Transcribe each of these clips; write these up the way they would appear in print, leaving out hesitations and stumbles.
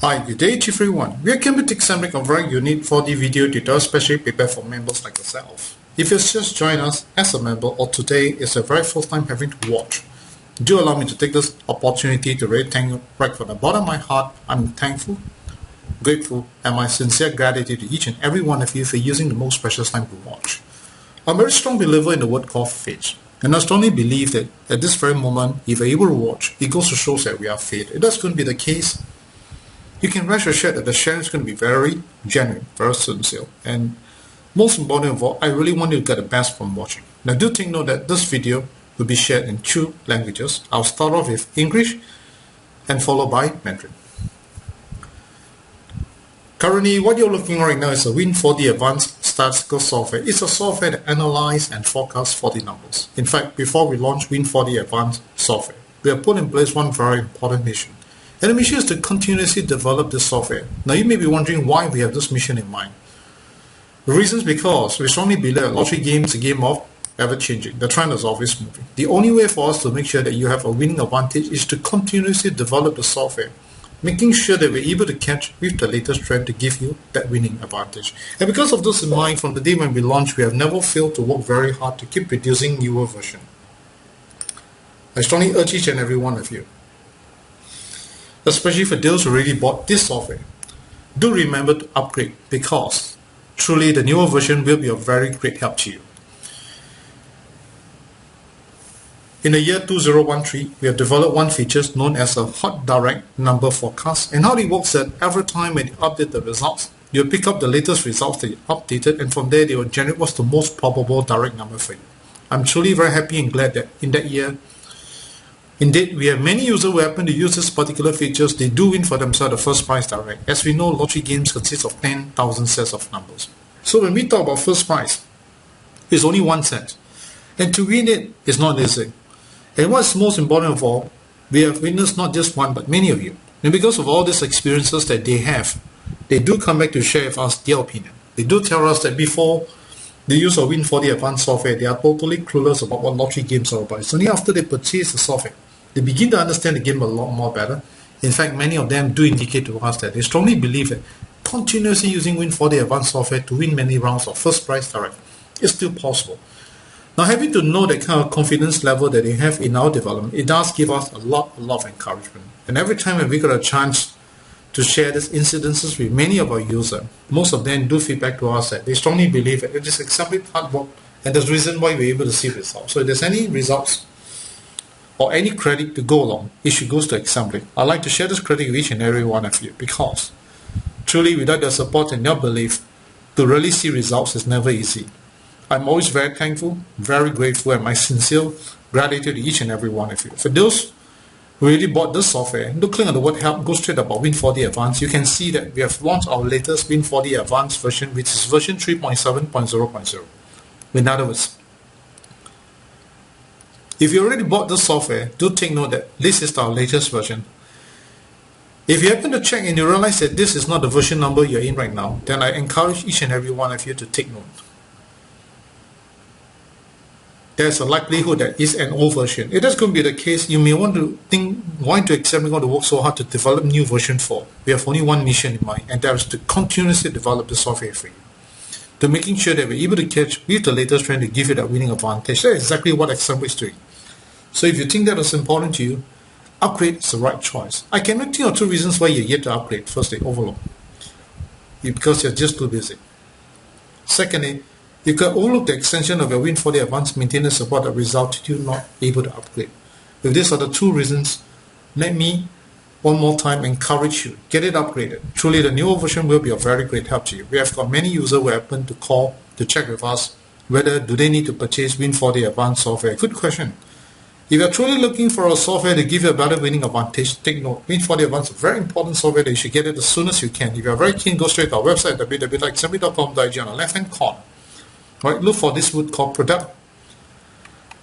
Hi, good day to everyone. We are coming to examine a very unique 4D video tutorial especially prepared for members like yourself. If you just joined us as a member or today is your very first time having to watch, do allow me to take this opportunity to really thank you right from the bottom of my heart. I'm thankful, grateful, and my sincere gratitude to each and every one of you for using the most precious time to watch. I'm a very strong believer in the word called faith. And I strongly believe that at this very moment, if you're able to watch, it goes to show that we have faith. If that's going to be the case, you can rest assured that the sharing is going to be very genuine, very sincere. And most important of all, I really want you to get the best from watching. Now do take note that this video will be shared in 2 languages. I'll start off with English and followed by Mandarin. Currently, what you're looking at right now is a Win4D Advance Statistical Software. It's a software that analyzes and forecasts 4D numbers. In fact, before we launch Win4D Advance Software, we have put in place one very important mission. And the mission is to continuously develop this software. Now you may be wondering why we have this mission in mind. The reason is because we strongly believe that lottery game is a game of ever-changing. The trend is always moving. The only way for us to make sure that you have a winning advantage is to continuously develop the software, making sure that we're able to catch with the latest trend to give you that winning advantage. And because of this in mind, from the day when we launched, we have never failed to work very hard to keep producing newer versions. I strongly urge each and every one of you, especially for those who already bought this software, do remember to upgrade because truly the newer version will be of very great help to you. In the year 2013, we have developed one feature known as a hot direct number forecast, and how it works that every time when you update the results, you'll pick up the latest results that you updated, and from there they will generate what's the most probable direct number for you. I'm truly very happy and glad that in that year, indeed, we have many users who happen to use this particular features. They do win for themselves the first prize direct. As we know, lottery games consist of 10,000 sets of numbers. So when we talk about first prize, it's only 1 set. And to win it is not easy. And what's most important of all, we have witnessed not just one but many of you. And because of all these experiences that they have, they do come back to share with us their opinion. They do tell us that before the use of Win4D Advance Software, they are totally clueless about what lottery games are about. It's only after they purchase the software, they begin to understand the game a lot more better. In fact, many of them do indicate to us that they strongly believe that continuously using Win4D Advanced Software to win many rounds of first prize direct is still possible. Now, having to know that kind of confidence level that they have in our development, it does give us a lot of encouragement. And every time when we got a chance to share these incidences with many of our users, most of them do feedback to us that they strongly believe that it is exactly hard work, and there's a reason why we're able to see results. So if there's any results or any credit to go along, it should go to Assembly. I'd like to share this credit with each and every one of you because truly without your support and your belief, to really see results is never easy. I'm always very thankful, very grateful, and my sincere gratitude to each and every one of you. For those who already bought this software, do click on the word help, go straight about Win4D Advance. You can see that we have launched our latest Win4D Advance version, which is version 3.7.0.0. In other words, if you already bought this software, do take note that this is our latest version. If you happen to check and you realize that this is not the version number you're in right now, then I encourage each and every one of you to take note. There's a likelihood that it's an old version. If that's going to be the case, you may want to think, why do Assembly want to work so hard to develop new version for? We have only one mission in mind, and that is to continuously develop the software for you, to making sure that we're able to catch with the latest trend to give you that winning advantage. That's exactly what Assembly is doing. So if you think that is important to you, upgrade is the right choice. I can think of 2 reasons why you're yet to upgrade. Firstly, overload. Because you're just too busy. Secondly, you can overlook the extension of your Win4D Advanced maintenance support that resulted you not able to upgrade. If these are the 2 reasons, let me one more time encourage you, get it upgraded. Truly the newer version will be of very great help to you. We have got many users who happen to call to check with us whether do they need to purchase Win4D Advanced Software. Good question. If you're truly looking for a software to give you a better winning advantage, take note. Win4D Advance is a very important software that you should get it as soon as you can. If you're very keen, go straight to our website www.assembly.com.ig on the left-hand corner. Right, look for this word called product.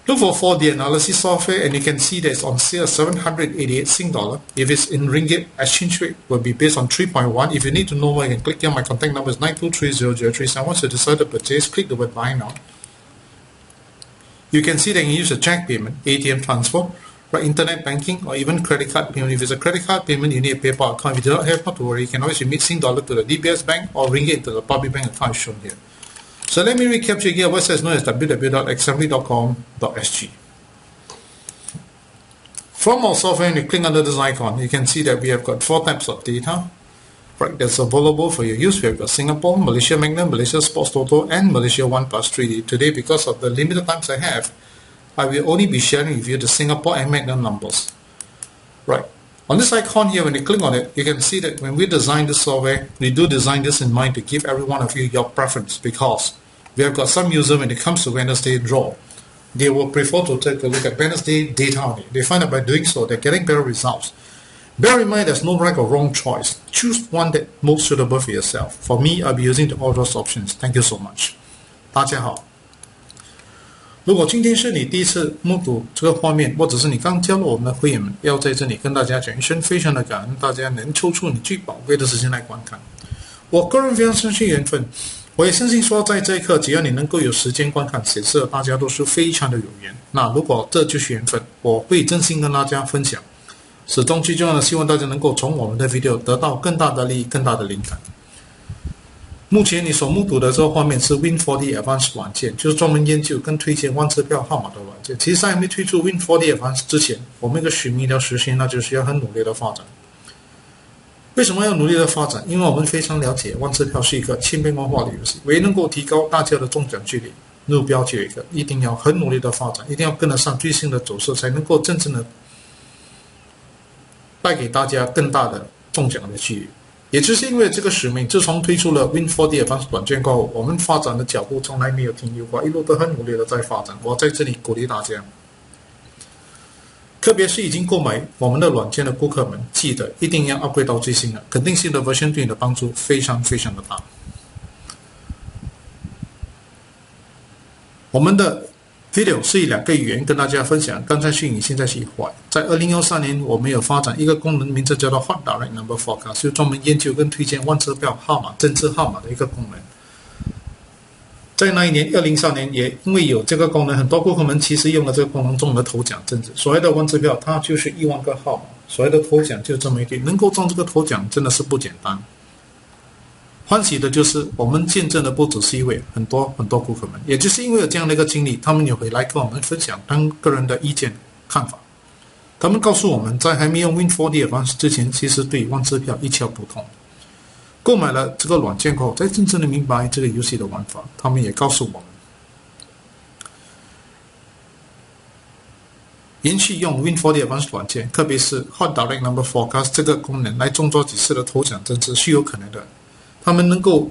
Look for 4D analysis software, and you can see that it's on sale 788 Sing dollar. If it's in ringgit, exchange rate will be based on 3.1. If you need to know more, you can click here. My contact number is 9230037. Once you decide to purchase, click the word buy now. You can see that you can use a check payment, ATM transfer, right? Internet banking or even credit card payment. If it's a credit card payment, you need a PayPal account. If you do not have, not to worry. You can always remit Sing$ to the DBS bank or ringgit to the public bank account shown here. So let me recap to you our website known as www.xambly.com.sg. From our software, when you click under this icon, you can see that we have got 4 types of data, right, that's available for your use. We have got Singapore, Malaysia Magnum, Malaysia Sports Toto, and Malaysia 1+3D. Today, because of the limited times I have, I will only be sharing with you the Singapore and Magnum numbers. Right. On this icon here, when you click on it, you can see that when we design this software, we do design this in mind to give every one of you your preference, because we have got some user when it comes to Wednesday draw, they will prefer to take a look at Wednesday data only. They find that by doing so, they're getting better results. Bear in mind, there's no right or wrong choice. Choose one that most suitable for yourself. For me, I'll be using all those options. Thank you so much. 大家好。如果今天是你第一次目睹这个画面，或者是你刚加入我们的会员们，要在这里跟大家讲一声非常的感恩，大家能抽出你最宝贵的时间来观看。我个人非常相信缘分，我也相信说，在这一刻，只要你能够有时间观看，显示大家都是非常的有缘。那如果这就是缘分，我会真心跟大家分享。始终最重要的，希望大家能够从我们的 video 得到更大的利益、更大的灵感。目前你所目睹的这个画面是 Win4D Advance 软件，就是专门研究跟推荐换支票号码的软件。其实在还没推出 Win4D Advance 之前，我们一个使命要实现，那就是要很努力的发展。为什么要努力的发展？因为我们非常了解换支票是一个千变万化的游戏，唯一能够提高大家的中奖距离，目标就有一个，一定要很努力的发展，一定要跟得上最新的走势，才能够真正的带给大家更大的中奖的几率。也就是因为这个使命，自从推出了 Win4D Advance 软件过后，我们发展的脚步从来没有停留过，一路都很努力的在发展。我在这里鼓励大家，特别是已经购买我们的软件的顾客们，记得一定要 upgrade 到最新的，肯定性的 version 对你的帮助非常非常的大。我们的 video 是以2个语言跟大家分享，刚才是英语，现在是华语。在2013年，我们有发展一个功能，名字叫做 Hot Direct Number Forecast， 是专门研究跟推荐换支票号码、政治号码的一个功能。在那一年2013年，也因为有这个功能，很多顾客们其实用了这个功能中的头奖政治。所谓的换支票，它就是1万个号码，所谓的头奖就这么一点，能够中这个头奖真的是不简单。欢喜的就是我们见证的不只是一位，很多顾客们，也就是因为有这样的一个经历，他们有回来跟我们分享他们个人的意见看法。他们告诉我们，在还没用 Win4D Advance 之前，其实对换支票一窍不通。购买了这个软件后，才真正的明白这个游戏的玩法。他们也告诉我们，延续用 Win4D Advance 软件，特别是 Hot Direct Number Forecast 这个功能来中做几次的头奖政治是有可能的。他们能够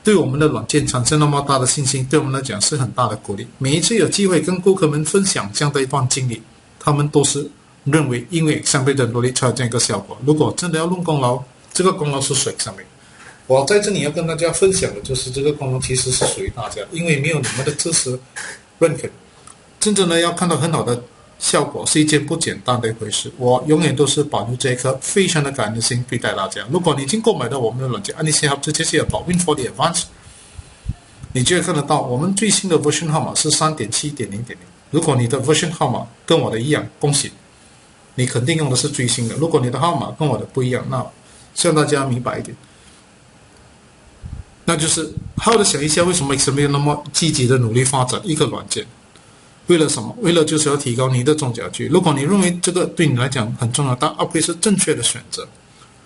对我们的软件产生那么大的信心，对我们来讲是很大的鼓励。每一次有机会跟顾客们分享这样的一段经历，他们都是认为因为相对的努力才有这样一个效果。如果真的要论功劳，这个功劳是谁上面？我在这里要跟大家分享的就是这个功劳其实是属于大家，因为没有你们的支持认可，真正的要看到很好的效果是一件不简单的一回事。我永远都是保留这一颗非常的感恩的心对待大家。如果你已经购买到我们的软件，按你先直接去保 Win4D Advance， 你就会看得到我们最新的 version 号码是 3.7.0.0。 如果你的 version 号码跟我的一样，恭喜你肯定用的是最新的。如果你的号码跟我的不一样，那希望大家明白一点，那就是好好的想一下，为什么 XMB 那么积极的努力发展一个软件，为了什么？为了就是要提高你的中奖率。如果你认为这个对你来讲很重要，但 upgrade 是正确的选择，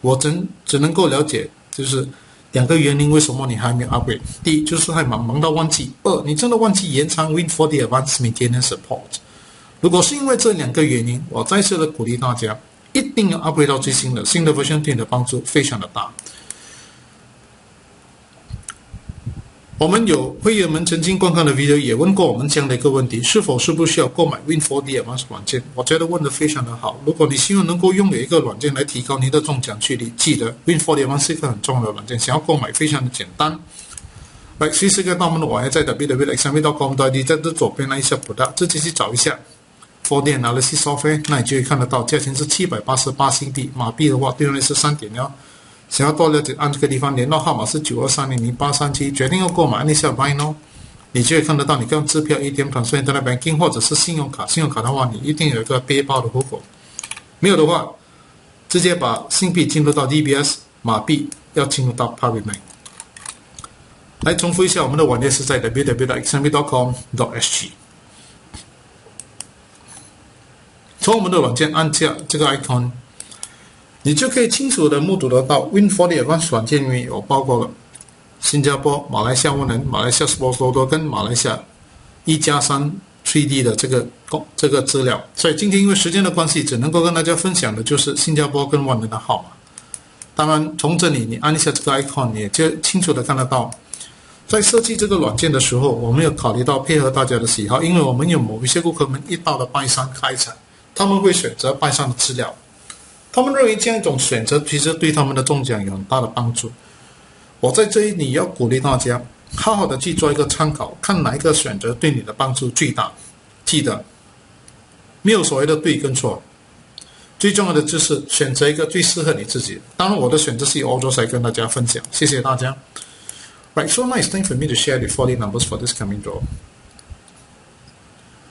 我只能够了解就是2个原因，为什么你还没有 upgrade。第一就是太忙到忘记；2，你真的忘记延长 Win4D Advance Maintenance Support。如果是因为这2个原因，我再次的鼓励大家一定要 upgrade 到最新的version 对你的帮助非常的大。我们有会员们曾经观看的 video 也问过我们这样的一个问题，是否是不需要购买 Win4D Advance 软件？我觉得问得非常的好。如果你希望能够拥有一个软件来提高你的中奖距离，记得 Win4D Advance 是一个很重要的软件，想要购买非常的简单。随时跟到我们的网页在 www.xambly.com.sg， 在这左边那一下 product 自己去找一下 4D Analysis Software， 那你就会看得到价钱是788新币，马币的话兑换率是 3.1。想要多了解，按这个地方联络号码是92300837，决定要购买，按一下 Buy Now。你就会看得到，你可以用支票、ATM、transfer、Internet Banking 或者是信用卡。信用卡的话，你一定有一个背包的户口，没有的话，直接把新币进入到 DBS， 马币要进入到 Parliament。来重复一下，我们的网页是在 www.xmb.com.sg。从我们的软件按下这个 icon， 你就可以清楚的目睹得到 Win4D Advance 软件里面有包括了新加坡、马来西亚万能、马来西亚 Sports Lotto 跟马来西亚1+3 3D 的这个资料。所以今天因为时间的关系，只能够跟大家分享的就是新加坡跟万能的号码。当然，从这里你按一下这个 icon， 你也就清楚的看得到。在设计这个软件的时候，我们有考虑到配合大家的喜好，因为我们有某一些顾客们一到了拜山开采，他们会选择拜山的资料，他们认为这样一种选择其实对他们的中奖有很大的帮助。我在这里要鼓励大家，好好的去做一个参考，看哪一个选择对你的帮助最大。记得，没有所谓的对跟错，最重要的就是选择一个最适合你自己的。当然，我的选择是以欧洲来跟大家分享，谢谢大家。Right, so now it's time for me to share the 40 numbers for this coming draw.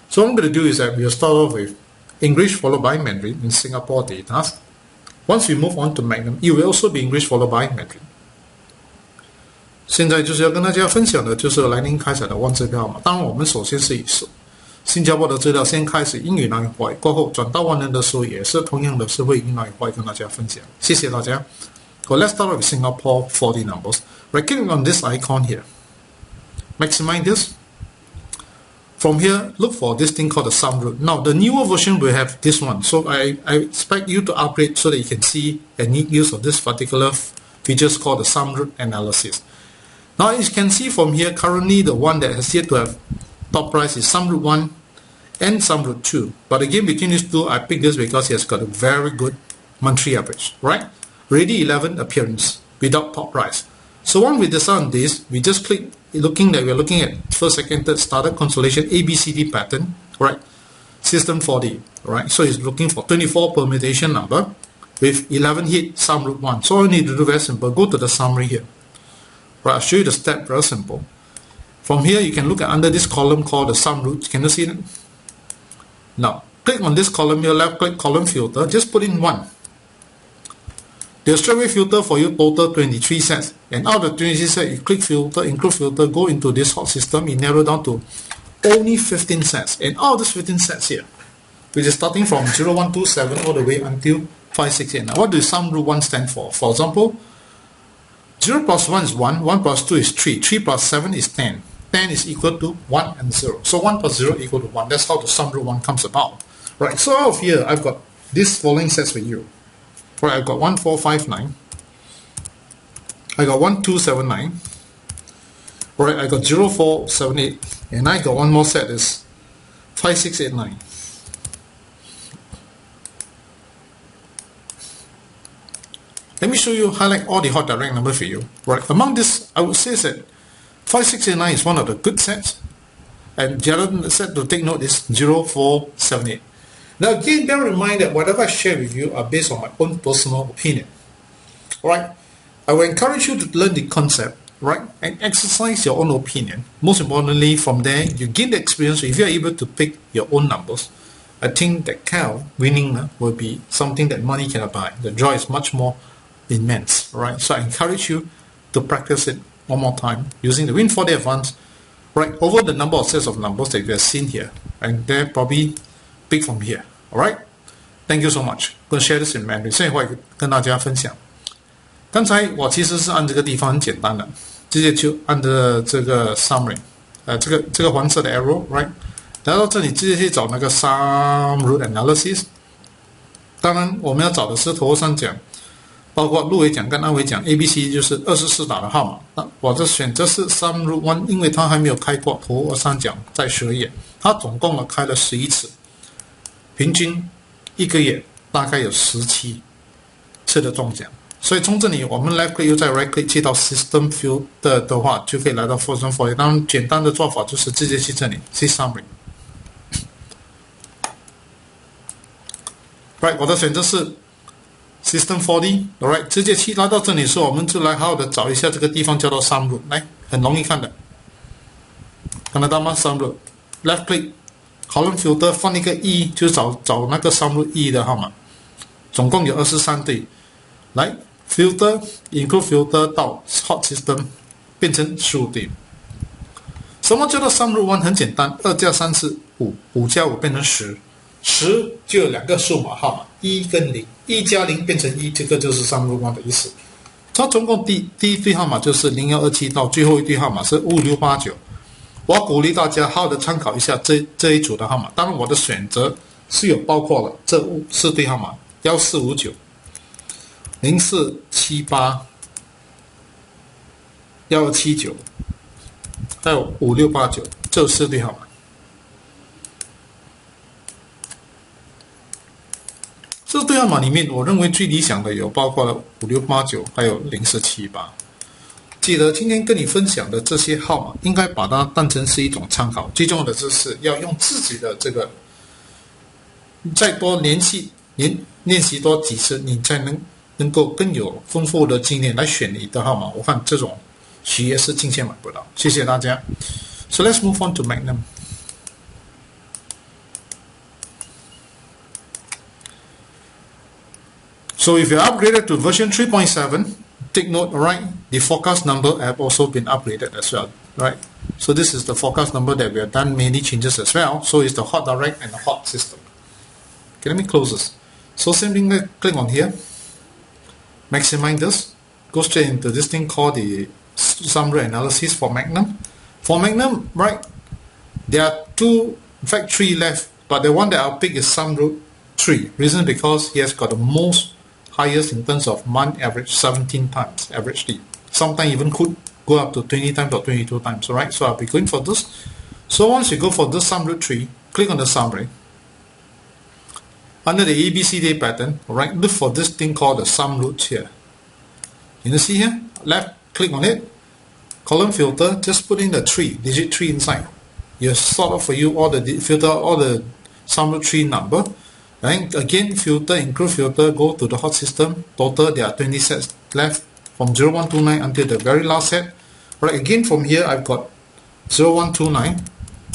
So what I'm going to do is that we'll start off with English followed by Mandarin in Singapore data. Once we move on to Magnum, it will also be English followed by Mandarin. 现在就是要跟大家分享的就是来临开采的万支票嘛。当然，我们首先是以新加坡的资料先开始英语来回，过后转到万能的时候也是同样的是会英来回跟大家分享。谢谢大家。So let's start with Singapore 40 numbers. Right, clicking on this icon here. Maximize this. From here, look for this thing called the sum root. Now, the newer version will have this one. So I expect you to upgrade so that you can see and make use of this particular features called the sum root analysis. Now, as you can see from here, currently the one that has yet to have top price is sum root 1 and sum root 2. But again, between these two, I picked this because it has got a very good monthly average, right? Already 11 appearance without top price. So when we decide on this, we just click we're looking at first, second, third starter constellation ABCD pattern, right? System 4D, right? So it's looking for 24 permutation number with 11 hit sum root 1. So all you need to do very simple, go to the summary here. Right, I'll show you the step, very simple. From here, you can look at under this column called the sum root. Can you see it? Now, click on this column here, left click column filter, just put in 1. The straightaway filter for you total 23 sets, and out of the 23 sets, you click filter, include filter, go into this hot system, you narrow down to only 15 sets, and out of these 15 sets here, which is starting from 0127 all the way until 568. Now, what does sum root 1 stand for? For example, 0 plus 1 is 1, 1 plus 2 is 3, 3 plus 7 is 10, 10 is equal to 1 and 0. So 1 plus 0 equal to 1. That's how the sum root 1 comes about. Right, so out of here, I've got this following sets for you. Right, I've got 1459, I got 1279, right, I got 0478, and I got one more set is 5689. Let me show you, highlight all the hot direct number for you. Right, among this, I would say that 5689 is one of the good sets, and the other set to take note is 0478. Now again, bear in mind that whatever I share with you are based on my own personal opinion. Alright, I will encourage you to learn the concept, right, and exercise your own opinion. Most importantly, from there, you gain the experience. If you are able to pick your own numbers, I think that winning will be something that money cannot buy. The joy is much more immense, right? So I encourage you to practice it one more time using the Win4D Advance, right, over the number of sets of numbers that you have seen here, and they're probably pick from here. Alright, thank you so much. Going to share this in Mandarin. 现在会跟大家分享。刚才我其实是按这个地方很简单的，直接就按着这个 summary， 这个黄色的 arrow， right， 来到这里直接去找那个 sum root analysis。当然，我们要找的是头三奖，包括入围奖跟安维奖 ABC 就是24打的号码。那我的选择是 sum root 1， 因为它还没有开过头二三奖在12月，它总共开了11次。平均一个月大概有17次的中奖，所以从这里我们 left click 又再 right click 去到 system filter 的话，就可以来到 System 40。当然，简单的做法就是直接去这里 see summary。Right， 我的选择是 System 40。Alright， 直接去来到这里的时候，我们就来好好的找一下这个地方叫做 sum root， 来，很容易看的。看得到吗 ？sum root left click column filter 放一个 E 就找那个 sum root E 的号码，总共有23对。来 filter include filter 到 hot system 变成15对。什么叫做 sum root 1？很简单，2加3是5， 5加5变成10， 10就有2个数码号码1跟0， 1加0变成1，这个就是 sum root 1的意思。它总共第一对号码就是0127到最后一对号码是5689。我鼓励大家好好的参考一下这一组的号码，当然我的选择是有包括了这4对号码1459、0478、1279，还有5689，这4对号码。这对号码里面，我认为最理想的有包括了5689，还有0478。记得今天跟你分享的这些号码，应该把它当成是一种参考。最重要的就是要用自己的这个，再多练习多几次，你才能够更有丰富的经验来选你的号码。我看这种企业是金钱买不到。谢谢大家。So let's move on to Magnum. So if you're upgraded to version 3.7, take note, alright, the forecast number have also been upgraded as well, right? So this is the forecast number that we have done many changes as well. So it's the hot direct and the hot system. Okay, let me close this. So simply click on here, maximize this, go straight into this thing called the summary analysis for Magnum. For Magnum, right, there are two, in fact 3 left, but the one that I'll pick is sum root 3. Reason because he has got the most highest in terms of month average 17 times averagely. Sometimes even could go up to 20 times or 22 times, alright? So I'll be going for this. So once you go for this sum root 3, click on the summary. Under the ABCD pattern, alright, look for this thing called the sum roots here. You can see here, left click on it, column filter, just put in the 3, digit 3 inside. You sort of for you all the filter, all the sum root 3 number. Right? Again, filter, include filter, go to the hot system. Total, there are 20 sets left from 0129 until the very last set. Right, again from here, I've got 0129.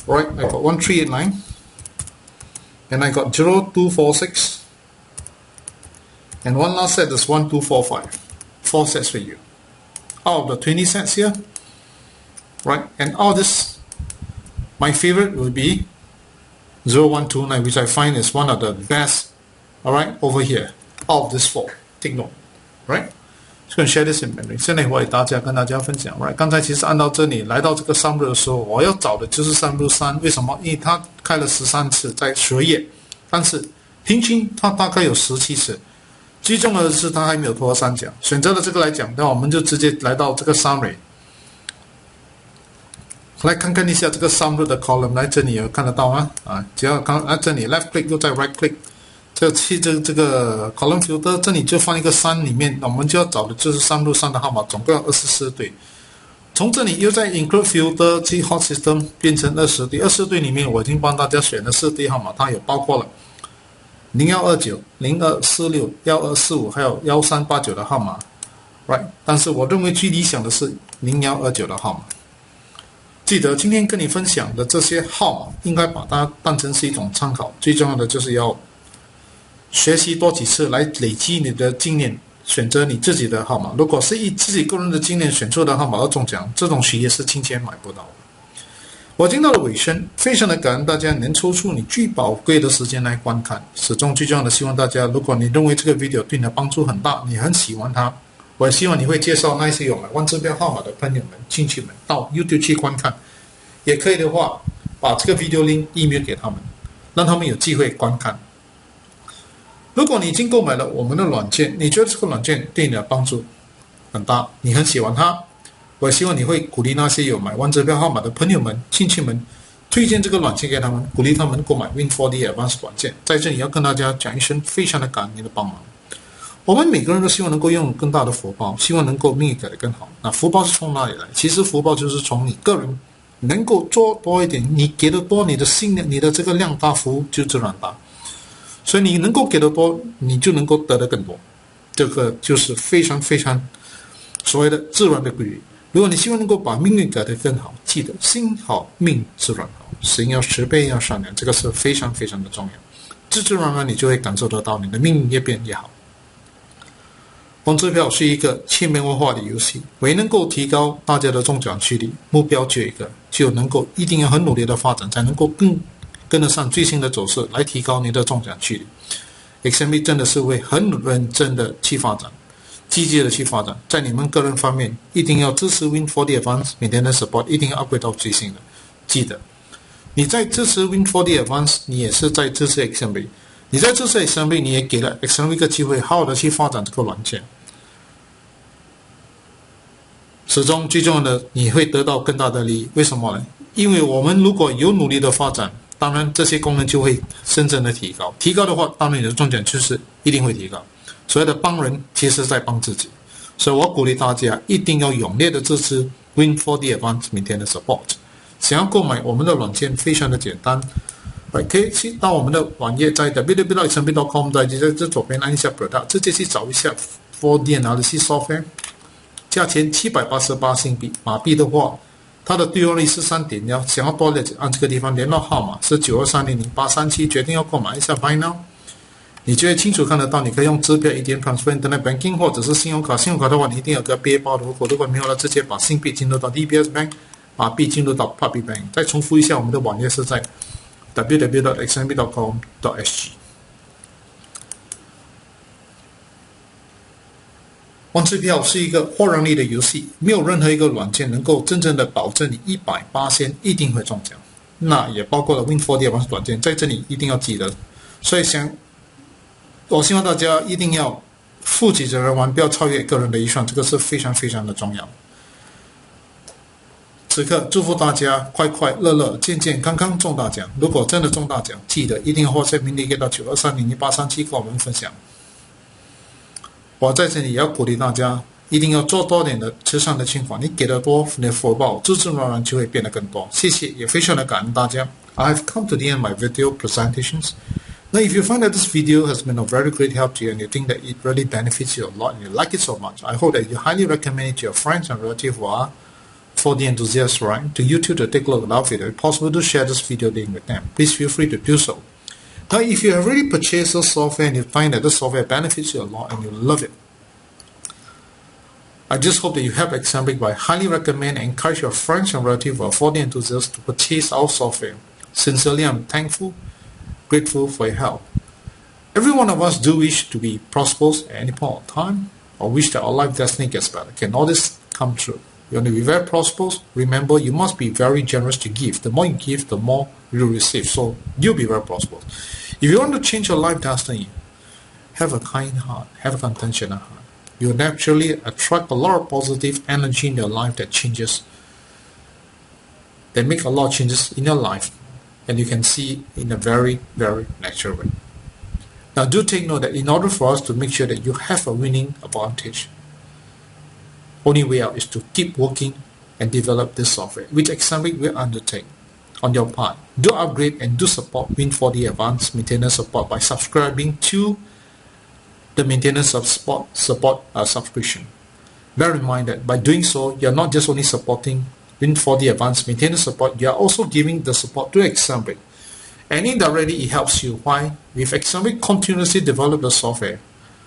Right, I've got 1389. And I got 0246. And one last set is 1245. 4 sets for you. Out of the 20 sets here. Right, and all this, my favorite will be 0129, which I find is one of the best, alright, over here, out of this 4. Take note, right? Just going to share this in memory. 现在我跟大家分享 ，right？ 刚才其实按到这里，来到这个sum root的时候，我要找的就是 sum root 3。为什么？因为它开了13次在10页，但是平均它大概有17次。最重要的是它还没有拖三角。选择了这个来讲，那我们就直接来到这个 summary。来看看一下这个 sum root 的 column， 来这里有看得到吗？只要这里 left click 又再 right click， 这个 column filter 这里就放一个3里面，我们就要找的就是sum root 3的号码，总共有24对。从这里又在 include filter 去 hot system 变成20对，20对里面我已经帮大家选了4对号码，它有包括了0129、0246、1245还有1389的号码 ，right？ 但是我认为最理想的是0129的号码。记得今天跟你分享的这些号码，应该把它当成是一种参考。最重要的就是要学习多几次，来累积你的经验，选择你自己的号码。如果是以自己个人的经验选出的号码而中奖，这种企业是金钱买不到的。我听到了尾声，非常的感恩大家能抽出你最宝贵的时间来观看。始终最重要的，希望大家，如果你认为这个 video 对你的帮助很大，你很喜欢它。我也希望你会介绍那些有买万支票号码的朋友们、亲戚们到 YouTube 去观看，也可以的话，把这个 video link email 给他们，让他们有机会观看。如果你已经购买了我们的软件，你觉得这个软件对你的帮助很大，你很喜欢它，我也希望你会鼓励那些有买万支票号码的朋友们、亲戚们，推荐这个软件给他们，鼓励他们购买 Win4D Advance 软件。在这里要跟大家讲一声，非常的感恩你的帮忙。我们每个人都希望能够拥有更大的福报，希望能够命运改得更好。那福报是从哪里来？其实福报就是从你个人能够做多一点，你给的多，你的信念，你的这个量大，福就自然大。所以你能够给的多，你就能够得的更多。这个就是非常非常所谓的自然的规律。如果你希望能够把命运改得更好，记得心好命自然好，心要慈悲要善良，这个是非常非常的重要。自自然然你就会感受得到你的命运越变越好。玩支票是一个千变万化的游戏，唯能够提高大家的中奖几率，目标只有一个，就能够一定要很努力的发展，才能够跟得上最新的走势，来提高你的中奖几率。XMB 真的是会很认真的去发展，积极的去发展，在你们个人方面一定要支持 Win4D Advance Maintenance Support， 一定要 upgrade 到最新的。记得你在支持 Win4D Advance， 你也是在支持 XMB， 你在支持 XMB， 你也给了 XMB 一个机会，好好的去发展这个软件。始终最重要的，你会得到更大的利益。为什么呢？因为我们如果有努力的发展，当然这些功能就会真正的提高。提高的话，当然你的中奖趋势一定会提高。所谓的帮人，其实在帮自己。所以我鼓励大家一定要勇烈的支持 Win4D Advance Maintenance Support。想要购买我们的软件非常的简单，可以去到我们的网页，在 www.xmb.com 在这左边按一下 Product， 直接去找一下 4D Analysis Software。价钱788新币，马币的话，它的兑换率是3.1，想要多的按这个地方联络号码是92300837，决定要购买一下 Buy Now， 你就会清楚看得到，你可以用支票、ATM Transfer、Internet Banking 或者是信用卡。信用卡的话，你一定有个背包的户口，如果没有了，直接把新币进入到 DBS Bank， 马币进入到 Public Bank。再重复一下，我们的网页是在 www.xmb.com.sg。玩支票是一个获胜率的游戏，没有任何一个软件能够真正的保证你100%一定会中奖，那也包括了 Win4D Advance 软件，在这里一定要记得。所以我希望大家一定要负起责任玩，不要超越个人的预算，这个是非常非常的重要。此刻祝福大家快快乐乐、健健康康中大奖。如果真的中大奖，记得一定要WhatsApp命令给到92300837跟我们分享。我在这里也要鼓励大家，一定要做多点的慈善的捐款，你给的多，你的福报自自然然就会变得更多。谢谢，也非常的感恩大家。I have come to the end of my video presentations. Now, if you find that this video has been of very great help to you and you think that it really benefits you a lot and you like it so much, I hope that you highly recommend it to your friends and relatives who are 4D enthusiasts, right? To you too to take a look at our video. If possible, to share this video link with them. Please feel free to do so. Now, if you have already purchased this software and you find that this software benefits you a lot and you love it, I just hope that you help Example by highly recommend and encourage your friends and relatives who are 4D enthusiasts to purchase our software. Sincerely, I'm thankful, grateful for your help. Every one of us do wish to be prosperous at any point of time, or wish that our life destiny gets better. Can all this come true? You want to be very prosperous? Remember, you must be very generous to give. The more you give, the more you receive. So you'll be very prosperous. If you want to change your life destiny, have a kind heart, have a compassionate heart. You'll naturally attract a lot of positive energy in your life that make a lot of changes in your life, and you can see in a very, very natural way. Now do take note that in order for us to make sure that you have a winning advantage, only way out is to keep working and develop this software, which Example will undertake on your part. Do upgrade and do support Win4D Advanced Maintenance Support by subscribing to the Maintenance of Support subscription. Bear in mind that by doing so, you're not just only supporting Win4D Advanced Maintenance Support, you are also giving the support to Example. And indirectly, it helps you. Why? If Example continuously develop the software,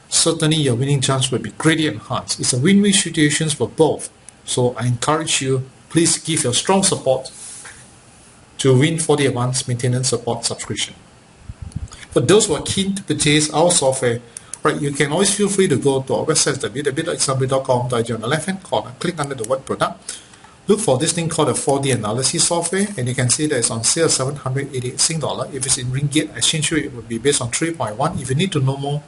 certainly your winning chance will be greatly enhanced. It's a win-win situation for both. So I encourage you, please give your strong support to Win4D Advanced Maintenance Support subscription. For those who are keen to purchase our software, right, you can always feel free to go to our website www.example.com. On the left-hand corner, click under the word product. Look for this thing called a 4D analysis software, and you can see that it's on sale $788 Sing. If it's in ringgit, exchange rate, it will be based on 3.1. If you need to know more,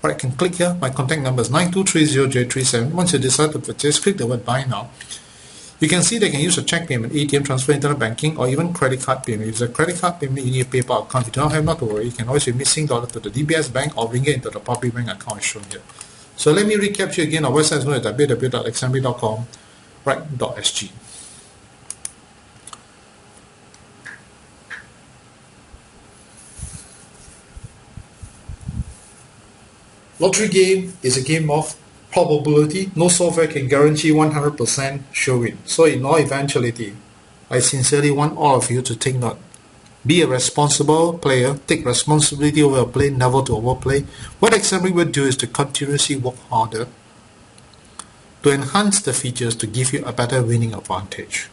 right, you can click here. My contact number is 9230J37. Once you decide to purchase, click the word buy now. You can see they can use a check payment, ATM transfer, internet banking, or even credit card payment. If it's a credit card payment, you need a PayPal account. If you don't have, not to worry. You can always remit Sing dollar to the DBS bank or ringgit into the public bank account as shown here. So let me recap you again. Our website is known as www.xmb.com, right, .sg. Lottery game is a game of probability. No software can guarantee 100% sure win. So in all eventuality, I sincerely want all of you to take note. Be a responsible player, take responsibility over a play, never to overplay. What exactly we do is to continuously work harder to enhance the features to give you a better winning advantage.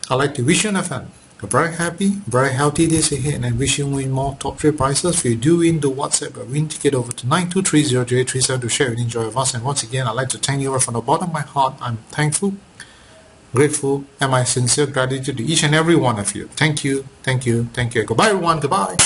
I'd like to wish you an event. A very happy, very healthy days ahead, and I wish you win more top 3 prizes. If you do win, do WhatsApp a win ticket over to 92300837 to share and enjoy with us. And once again, I'd like to thank you from the bottom of my heart. I'm thankful, grateful, and my sincere gratitude to each and every one of you. Thank you, thank you, thank you. Goodbye everyone, goodbye.